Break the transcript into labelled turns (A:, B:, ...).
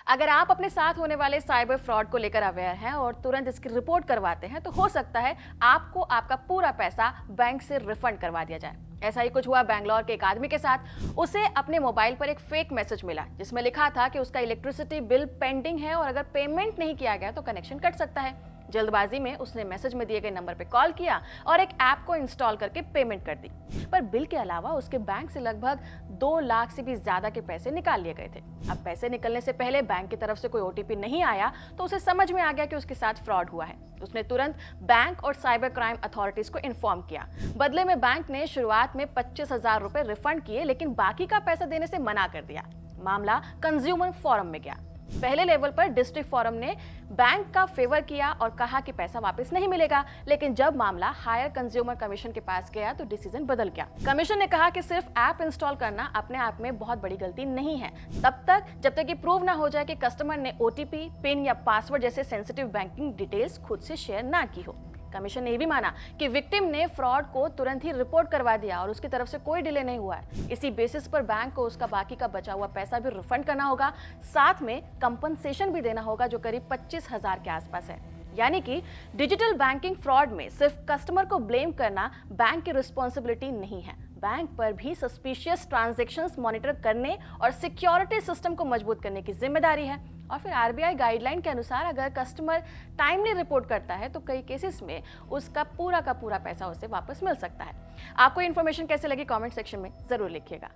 A: अगर आप अपने साथ होने वाले साइबर फ्रॉड को लेकर अवेयर हैं और तुरंत इसकी रिपोर्ट करवाते हैं तो हो सकता है आपको आपका पूरा पैसा बैंक से रिफंड करवा दिया जाए। ऐसा ही कुछ हुआ बैंगलोर के एक आदमी के साथ। उसे अपने मोबाइल पर एक फेक मैसेज मिला जिसमें लिखा था कि उसका इलेक्ट्रिसिटी बिल पेंडिंग है और अगर पेमेंट नहीं किया गया तो कनेक्शन कट सकता है। जल्दबाजी में उसने मैसेज में दिए गए नंबर पर कॉल किया और एक ऐप को इंस्टॉल करके पेमेंट कर दी। पर बिल के अलावा उसके बैंक से लगभग 2 लाख से भी ज्यादा के पैसे निकाल लिए गए थे। अब पैसे निकलने से पहले बैंक की तरफ से कोई ओटीपी नहीं आया तो उसे समझ में आ गया कि उसके साथ फ्रॉड हुआ है। उसने तुरंत बैंक और साइबर क्राइम अथॉरिटीज को इन्फॉर्म किया। बदले में बैंक ने शुरुआत में 25,000 रुपए रिफंड किए, लेकिन बाकी का पैसा देने से मना कर दिया। मामला कंज्यूमर फोरम में गया। पहले लेवल पर डिस्ट्रिक्ट फोरम ने बैंक का फेवर किया और कहा कि पैसा वापस नहीं मिलेगा, लेकिन जब मामला हायर कंज्यूमर कमीशन के पास गया तो डिसीजन बदल गया। कमीशन ने कहा कि सिर्फ ऐप इंस्टॉल करना अपने आप में बहुत बड़ी गलती नहीं है, तब तक जब तक ये प्रूव ना हो जाए कि कस्टमर ने ओटीपी, पिन या पासवर्ड जैसे सेंसिटिव बैंकिंग डिटेल्स खुद से शेयर ना की हो। कमीशन ने भी माना कि विक्टिम ने फ्रॉड को तुरंत ही रिपोर्ट करवा दिया और उसकी तरफ से कोई डिले नहीं हुआ है। इसी बेसिस पर बैंक को उसका बाकी का बचा हुआ पैसा भी रिफंड करना होगा, साथ में कंपनसेशन भी देना होगा जो करीब 25,000 के आसपास है। यानी कि डिजिटल बैंकिंग फ्रॉड में सिर्फ कस्टमर को ब्लेम करना बैंक की रिस्पॉन्सिबिलिटी नहीं है। बैंक पर भी सस्पिशियस ट्रांजैक्शंस मॉनिटर करने और सिक्योरिटी सिस्टम को मजबूत करने की जिम्मेदारी है। और फिर आरबीआई गाइडलाइन के अनुसार अगर कस्टमर टाइमली रिपोर्ट करता है तो कई केसेस में उसका पूरा का पूरा पैसा उसे वापस मिल सकता है। आपको इन्फॉर्मेशन कैसे लगी कमेंट सेक्शन में जरूर लिखिएगा।